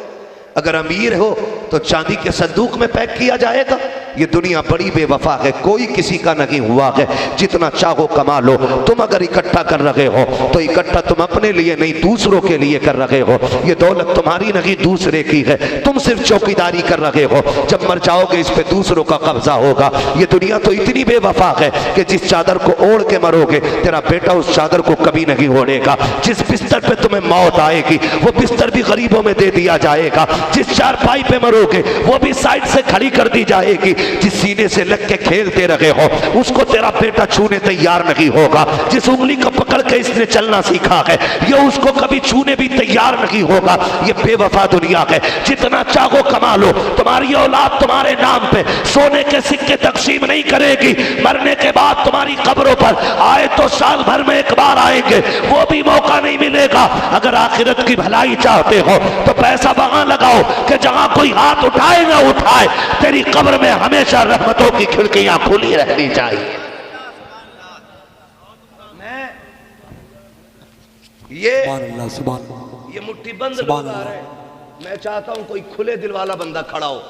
अगर अमीर हो तो चांदी के संदूक में पैक किया जाएगा। ये दुनिया बड़ी बेवफा है, कोई किसी का नहीं हुआ है। जितना चाहो कमा लो, तुम अगर इकट्ठा कर रहे हो तो इकट्ठा तुम अपने लिए नहीं दूसरों के लिए कर रहे हो। ये दौलत तुम्हारी नहीं दूसरे की है, तुम सिर्फ चौकीदारी कर रहे हो। जब मर जाओगे इस पे दूसरों का कब्जा होगा। ये दुनिया तो इतनी बेवफा है कि जिस चादर को ओढ़ के मरोगे तेरा बेटा उस चादर को कभी नहीं ओढ़ेगा। जिस बिस्तर पे तुम्हें मौत आएगी वो बिस्तर भी गरीबों में दे दिया जाएगा। जिस चारपाई पे मरोगे वो भी साइड से खड़ी कर दी जाएगी। जिस सीने से लग के खेलते रहे हो उसको तेरा बेटा छूने तैयार नहीं होगा। जिस उंगली को पकड़ के इसने चलना सीखा है ये उसको कभी छूने भी तैयार नहीं होगा। ये बेवफा दुनिया है। जितना चाहो कमा लो, तुम्हारी औलाद तुम्हारे नाम पे सोने के सिक्के तकसीम नहीं करेगी। मरने के बाद तुम्हारी कब्रों पर आए तो साल भर में एक बार आएंगे, वो भी मौका नहीं मिलेगा। अगर आखिरत की भलाई चाहते हो तो पैसा वहां लगाओ कि जहां कोई हाथ उठाए ना उठाए, तेरी कब्र में हमेशा रहमतों की खिड़कियां खुली रहनी चाहिए। ये मुट्ठी बंद लोग आ रहे हैं। मैं चाहता हूं कोई खुले दिल वाला बंदा खड़ा हो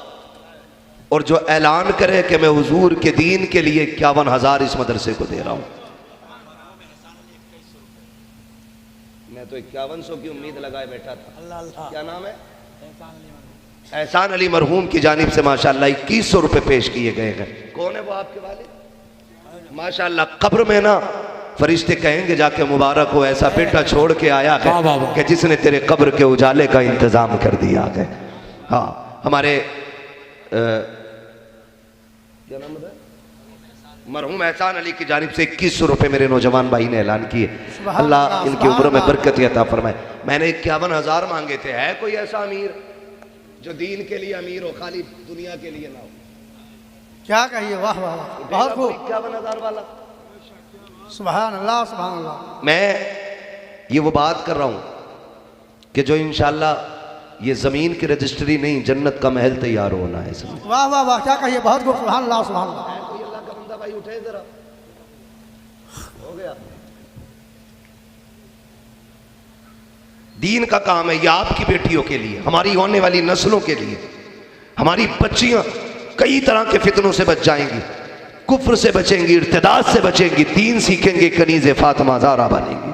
और जो ऐलान करे कि मैं हुजूर के दीन के लिए 51,000 इस मदरसे को दे रहा हूं। मैं तो 5100 की उम्मीद लगाए बैठा था। क्या नाम है? एहसान अली मरहूम की जानिब से माशाल्लाह 2100 रुपये पेश किए गए हैं। कौन है वो आपके वाले? माशाल्लाह कब्र में ना फरिश्ते कहेंगे जाके मुबारक हो, ऐसा बेटा छोड़ के आया है कि जिसने तेरे कब्र के उजाले का इंतजाम कर दिया है। हाँ, हमारे क्या नाम है, मरहूम एहसान अली की जानिब से 2100 रुपये मेरे नौजवान भाई ने ऐलान किए। अल्लाह इनकी उम्र में बरकत अता फरमाए। मैंने 51,000 मांगे थे। है कोई ऐसा अमीर जो दीन के लिए अमीर हो, खाली दुनिया के लिए ना हो? क्या कहिए, वाह वाह वाह, बहुत खूब, 51,000 वाला। सुभान अल्लाह सुभान अल्लाह। मैं ये वो बात कर रहा हूं कि जो इंशाल्लाह ये जमीन की रजिस्ट्री नहीं, जन्नत का महल तैयार होना है इसमें। वाह वाह वाह, क्या कहिए, बहुत खूब, सुभान अल्लाह सुभान अल्लाह। कोई अल्लाह का बंदा भाई उठे जरा, हो गया। दीन का काम है, ये आपकी बेटियों के लिए, हमारी होने वाली नस्लों के लिए। हमारी बच्चियां कई तरह के फितनों से बच जाएंगी, कुफ्र से बचेंगी, इर्तिदाद से बचेंगी, दीन सीखेंगे, कनीज़े फातिमा ज़हरा बनेंगी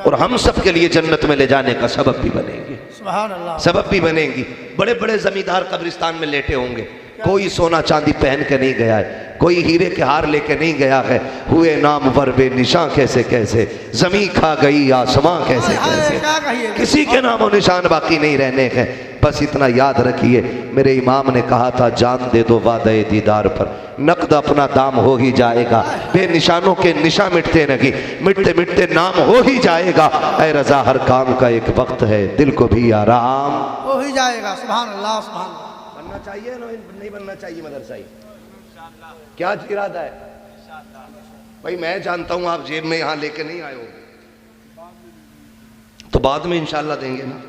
और हम सब के लिए जन्नत में ले जाने का सबब भी बनेंगे। सुभान अल्लाह, सबब भी बनेंगी। बड़े बड़े जमींदार कब्रिस्तान में लेटे होंगे, कोई सोना चांदी पहन के नहीं गया है, कोई हीरे के हार लेके नहीं गया है, हुए नाम वर बेनिशां कैसे कैसे, जमीन खा गई आसमां कैसे कैसे, क्या कहिए, किसी के नामो निशान बाकी नहीं रहने हैं। बस इतना याद रखिए, मेरे इमाम ने कहा था जान दे दो वादे दीदार पर, नकद अपना दाम हो ही जाएगा, बेनिशानों के निशा मिटते नहीं, मिटते मिटते नाम हो ही जाएगा। ऐ रजा हर काम का एक वक्त है, दिल को भी आराम हो ही जाएगा। सुभान अल्लाह सुभान अल्लाह। बनना चाहिए ना, नहीं बनना चाहिए मदरसा? क्या इरादा है भाई? मैं जानता हूं आप जेब में यहां लेके नहीं आए हो, तो बाद में इंशाल्लाह देंगे ना,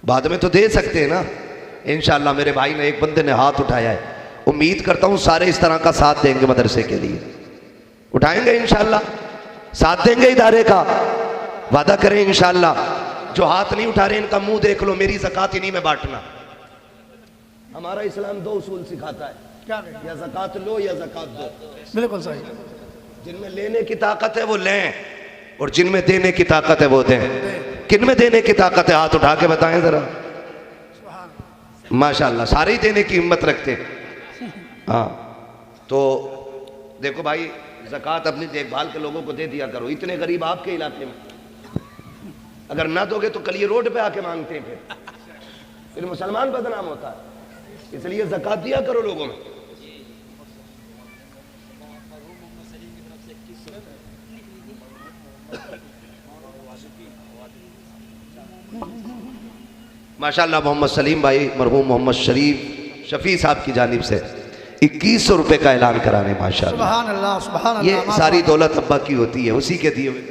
बाद में तो दे सकते हैं ना इंशाल्लाह। मेरे भाई ने, एक बंदे ने हाथ उठाया है, उम्मीद करता हूं सारे इस तरह का साथ देंगे मदरसे के लिए। उठाएंगे इंशाल्लाह, साथ देंगे इदारे का, वादा करें इंशाल्लाह। जो हाथ नहीं उठा रहे इनका मुंह देख लो, मेरी ज़कात इन्हीं में बांटना। हमारा इस्लाम 2 उसूल सिखाता है, क्या कहिए, या ज़कात लो या ज़कात दो। बिल्कुल सही। जिनमें लेने की ताकत है वो लें, और जिनमें देने की ताकत है वो दें। किन में देने की ताकत है, हाथ उठा के बताएं जरा। माशाल्लाह सारे ही देने की हिम्मत रखते। हाँ, तो देखो भाई, ज़कात अपनी देखभाल के लोगों को दे दिया करो। इतने गरीब आपके इलाके में, अगर ना दोगे तो कल ये रोड पे आके मांगते हैं, फिर मुसलमान बदनाम होता है। इसलिए ज़कात दिया करो लोगों में। माशाल्लाह मोहम्मद सलीम भाई, मरहूम मोहम्मद शरीफ शफी साहब की जानिब से 2100 रुपये का ऐलान कराने। माशाल्लाह, सुभान अल्लाह सुभान अल्लाह। ये सारी दौलत अब्बा की होती है, उसी के दिए हुए।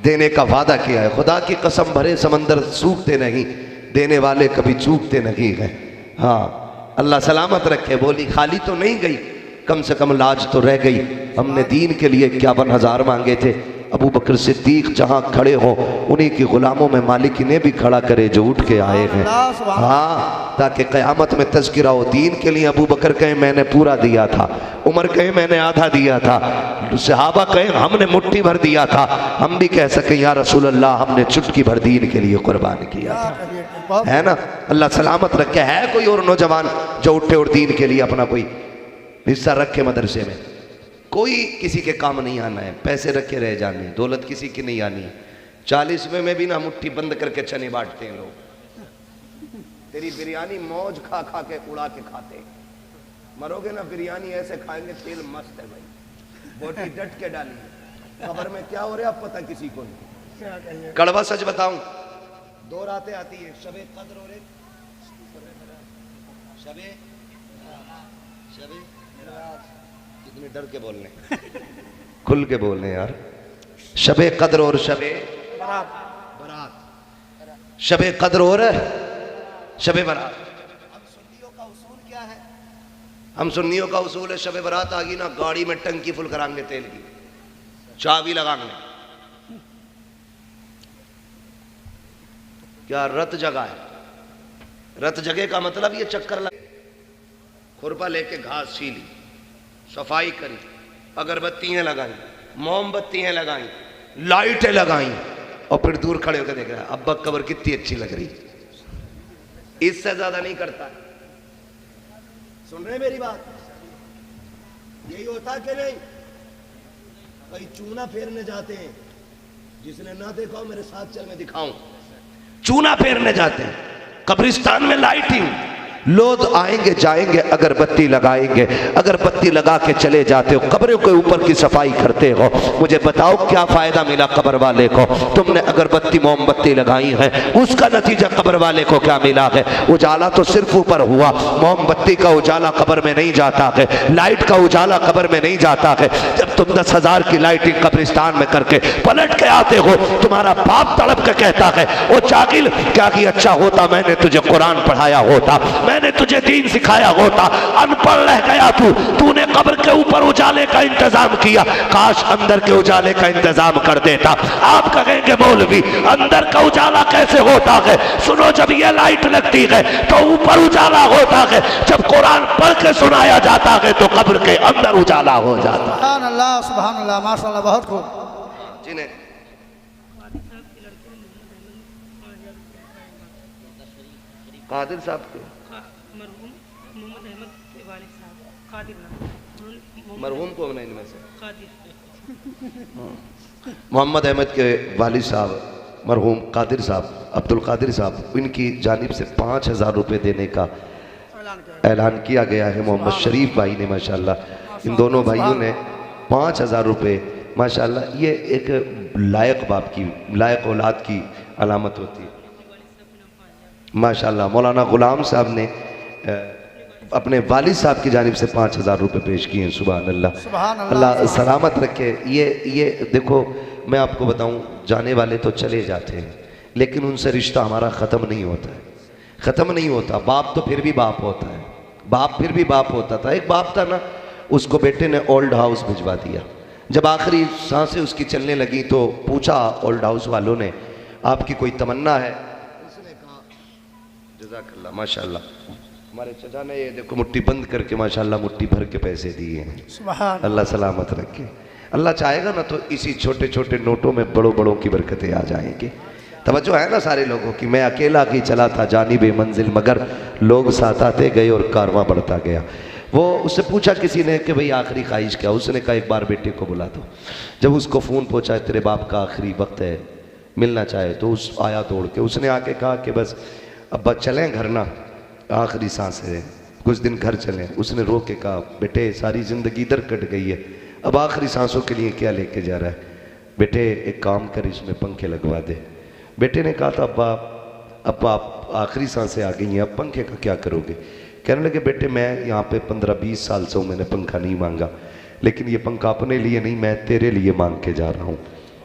देने का वादा किया है, खुदा की कसम, भरे समंदर सूखते नहीं, देने वाले कभी चूकते नहीं हैं। हाँ, अल्लाह सलामत रखे। बोली खाली तो नहीं गई, कम से कम लाज तो रह गई। हमने दीन के लिए 51,000 मांगे थे, अबू बकर सिद्दीक जहाँ खड़े हो उन्हीं की गुलामों में मालिक ने भी खड़ा करे जो उठ के आए हैं। हाँ, ताकि क़यामत में तज़किरा हो। दीन के लिए अबू बकर कहे मैंने पूरा दिया था, उमर कहे मैंने आधा दिया था, सहाबा कहे हमने मुट्ठी भर दिया था, हम भी कह सके या रसूल अल्लाह हमने चुटकी भर दीन के लिए कुर्बान किया था। है ना? अल्लाह सलामत रखे। है कोई और नौजवान जो उठे और दीन के लिए अपना कोई हिस्सा रखे मदरसे में? कोई किसी के काम नहीं आना है, पैसे रखे रह जाने, दौलत किसी की नहीं आनी। 40वें में भी ना मुट्ठी बंद करके चने बांटते हैं लोग। तेरी बिरयानी मौज खा खा के उड़ा के खाते, मरोगे ना बिरयानी ऐसे खाएंगे, तेल मस्त है भाई, बोटी डट के डाली। खबर में क्या हो रहा है अब पता किसी को नहीं। कड़वा सच बताऊं, 2 रातें आती है, शबे कद्र और एक शबे इतने डर के बोलने, खुल के बोलने यार। शबे कद्र और शबे बरात, शबे कद्र और शबे बरात। हम सुन्नियों का उसूल क्या है? हम सुन्नियों का उसूल है, शबे बरात आ गई ना, गाड़ी में टंकी फुल कराएंगे तेल की, चाबी लगाएंगे। क्या रत जगह है? रत जगह का मतलब ये चक्कर लगा, खुरपा लेके घास छीली, सफाई करी, अगरबत्तियाँ लगाई, मोमबत्तियाँ लगाई, लाइटें लगाई, और फिर दूर खड़े होकर देख रहा है अब्बा कब्र कितनी अच्छी लग रही, इससे ज्यादा नहीं करता। सुन रहे मेरी बात? यही होता कि नहीं? कई चूना फेरने जाते हैं, जिसने ना देखा हो मेरे साथ चल मैं दिखाऊं। चूना फेरने जाते हैं, कब्रिस्तान में लाइटिंग, लोग आएंगे जाएंगे अगरबत्ती लगाएंगे, अगरबत्ती लगा के चले जाते हो, कब्रों के ऊपर की सफाई करते हो। मुझे बताओ क्या फायदा मिला कब्र वाले को? तुमने अगरबत्ती मोमबत्ती लगाई है, उसका नतीजा कब्र वाले को क्या मिला है? उजाला तो सिर्फ ऊपर हुआ, मोमबत्ती का उजाला कब्र में नहीं जाता है, लाइट का उजाला कब्र में नहीं जाता है। जब तुम 10,000 की लाइटिंग कब्रिस्तान में करके पलट के आते हो, तुम्हारा बाप तड़प के कहता है ओ जागिल, क्या कि अच्छा होता मैंने तुझे कुरान पढ़ाया होता, मैंने तुझे दीन सिखाया होता, अनपढ़ रह गया तूने कब्र के ऊपर उजाले का इंतजाम किया, काश अंदर के उजाले का इंतजाम कर देता। आप कहेंगे मौलवी अंदर का उजाला कैसे होता है? सुनो, जब ये लाइट लगती है तो ऊपर उजाला होता है, जब कुरान पढ़ के सुनाया जाता है तो कब्र के अंदर उजाला हो जाता है। सुभान अल्लाह, माशाअल्लाह, बहुत खूब। जिन्हें कादिर साहब को मरहूम को इनमें से मोहम्मद अहमद के वालिद साहब मरहूम कादिर साहब, अब्दुल कादिर साहब, इनकी जानिब से 5,000 रुपये देने का ऐलान किया गया है। मोहम्मद शरीफ भाई ने माशाल्लाह, इन दोनों भाइयों ने 5,000 रुपये, माशाल्लाह ये एक लायक बाप की, लायक औलाद की अलामत होती है। माशाल्लाह मौलाना गुलाम साहब ने अपने वालिद साहब की जानिब से 5,000 रुपये पेश किए हैं। सुभान अल्लाह, अल्लाह सलामत रखे। ये देखो, मैं आपको बताऊं, जाने वाले तो चले जाते हैं लेकिन उनसे रिश्ता हमारा ख़त्म नहीं होता है, ख़त्म नहीं होता। बाप तो फिर भी बाप होता है, बाप फिर भी बाप होता था। एक बाप था ना, उसको बेटे ने ओल्ड हाउस भिजवा दिया। जब आखिरी सांसें उसकी चलने लगी तो पूछा ओल्ड हाउस वालों ने, आपकी कोई तमन्ना है? उसने कहा जज़ाकल्लाह, माशाल्लाह हमारे चचा ने ये देखो मुट्ठी बंद करके माशाल्लाह मुट्ठी भर के पैसे दिए हैं। सुभान अल्लाह सलामत रखे। अल्लाह चाहेगा ना तो इसी छोटे छोटे नोटों में बड़ों बड़ों की बरकतें आ जाएंगी। तवज्जो है ना सारे लोगों की? मैं अकेला ही चला था जानिबे मंजिल, मगर लोग साथ आते गए और कारवां बढ़ता गया। वो उससे पूछा किसी ने कि भाई आखिरी ख्वाहिश क्या? उसने कहा एक बार बेटे को बुला दो। जब उसको फ़ोन पहुँचा तेरे बाप का आखिरी वक्त है, मिलना चाहे, तो उस आया दौड़ के। उसने आके कहा कि बस अब्बा चलें घर ना, आखिरी सांस है, कुछ दिन घर चलें। उसने रो के कहा बेटे सारी ज़िंदगी इधर कट गई है, अब आखिरी सांसों के लिए क्या लेके जा रहा है? बेटे एक काम कर, इसमें पंखे लगवा दे। बेटे ने कहा था अब्बा आप आखिरी सांसें आ गई हैं, अब पंखे का क्या करोगे? कहने लगे बेटे मैं यहाँ पे 15-20 साल से हूँ, मैंने पंखा नहीं मांगा, लेकिन ये पंखा अपने लिए नहीं, मैं तेरे लिए मांग के जा रहा हूँ,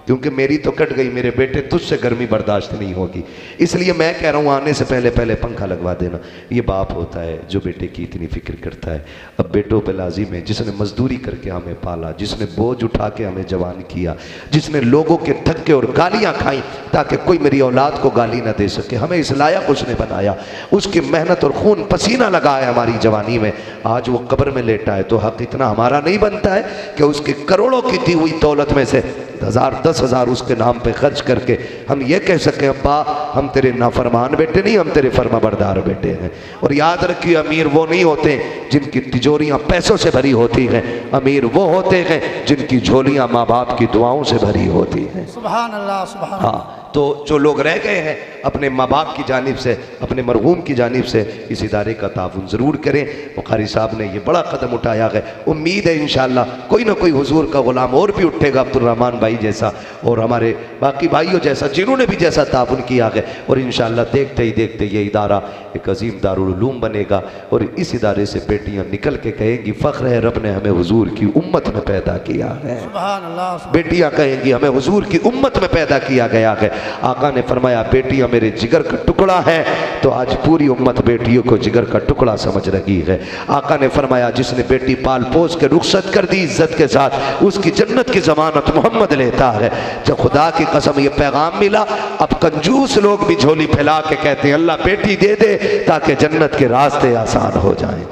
क्योंकि मेरी तो कट गई मेरे बेटे, तुझसे गर्मी बर्दाश्त नहीं होगी, इसलिए मैं कह रहा हूँ आने से पहले पहले पंखा लगवा देना। ये बाप होता है जो बेटे की इतनी फिक्र करता है। अब बेटों पे लाजिम है, जिसने मजदूरी करके हमें पाला, जिसने बोझ उठा के हमें जवान किया, जिसने लोगों के धक्के और गालियाँ खाई ताकि कोई मेरी औलाद को गाली ना दे सके, हमें इस लायक उसने बनाया, उसकी मेहनत और खून पसीना लगाया हमारी जवानी में। आज वो कब्र में लेटा है तो हक इतना हमारा नहीं बनता है कि उसकी करोड़ों की दी हुई दौलत में से 10,000 उसके नाम पे खर्च करके हम ये कह सके अब्बा हम तेरे नाफरमान बेटे नहीं, हम तेरे फरमाबरदार बेटे हैं। और याद रखिए अमीर वो नहीं होते जिनकी तिजोरियां पैसों से भरी होती हैं, अमीर वो होते हैं जिनकी झोलियां माँ बाप की दुआओं से भरी होती हैं। सुभान अल्लाह, सुभान। हाँ, तो जो लोग रह गए हैं अपने माँ बाप की जानिब से, अपने मरहूम की जानिब से इस इदारे का ताउन ज़रूर करें। बुखारी साहब ने ये बड़ा कदम उठाया है, उम्मीद है इंशाअल्लाह कोई ना कोई हुजूर का गुलाम और भी उठेगा, अब्दुर्रहमान भाई जैसा और हमारे बाकी भाइयों जैसा, जिन्होंने भी जैसा ताउन किया है। और इंशाअल्लाह देखते ही देखते ये इदारा एक अजीम दारुल उलूम बनेगा और इस इदारे से बेटियाँ निकल के कहेंगी फ़ख्र है रब ने हमें हुजूर की उम्मत में पैदा किया है। सुभान अल्लाह। बेटियां कहेंगी हमें हुजूर की उम्मत में पैदा किया गया है। आका ने फरमाया बेटियां मेरे जिगर का टुकड़ा है, तो आज पूरी उम्मत बेटियों को जिगर का टुकड़ा समझ रही है। आका ने फरमाया जिसने बेटी पाल पोस के रुखसत कर दी इज्जत के साथ, उसकी जन्नत की जमानत मोहम्मद लेता है। जब खुदा की कसम ये पैगाम मिला, अब कंजूस लोग भी झोली फैला के कहते हैं अल्लाह बेटी दे दे ताकि जन्नत के रास्ते आसान हो जाए,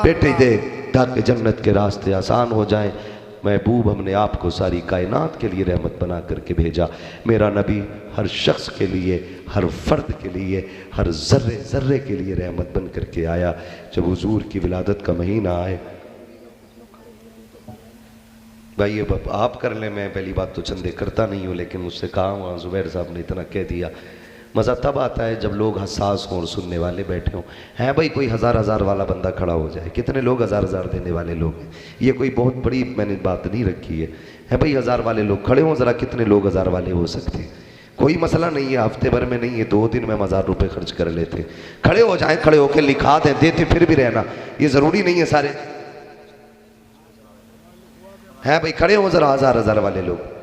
बेटी दे ताकि जन्नत के रास्ते आसान हो जाए। महबूब हमने आपको सारी कायनात के लिए रहमत बना करके भेजा। मेरा नबी हर शख्स के लिए, हर फर्द के लिए, हर ज़र्रे ज़र्रे के लिए रहमत बन करके आया। जब हुजूर की विलादत का महीना आए, भाई ये आप कर लें, मैं पहली बात तो चंदे करता नहीं हूँ, लेकिन मुझसे कहा वहाँ ज़ुबैर साहब ने इतना कह दिया। मज़ा तब आता है जब लोग हसास हों और सुनने वाले बैठे हों। हैं भाई कोई हज़ार हज़ार वाला बंदा खड़ा हो जाए, कितने लोग हज़ार हज़ार देने वाले लोग हैं, ये कोई बहुत बड़ी मैंने बात नहीं रखी है भाई हज़ार वाले लोग खड़े हों ज़रा, कितने लोग हज़ार वाले हो सकते हैं, कोई मसला नहीं है, हफ्ते भर में नहीं है, 2 दिन में 1000 रुपये खर्च कर लेते, खड़े हो जाएं, खड़े होकर लिखा दें, देते फिर भी रहना, ये ज़रूरी नहीं है सारे हैं भाई खड़े हों ज़रा हज़ार हज़ार वाले लोग।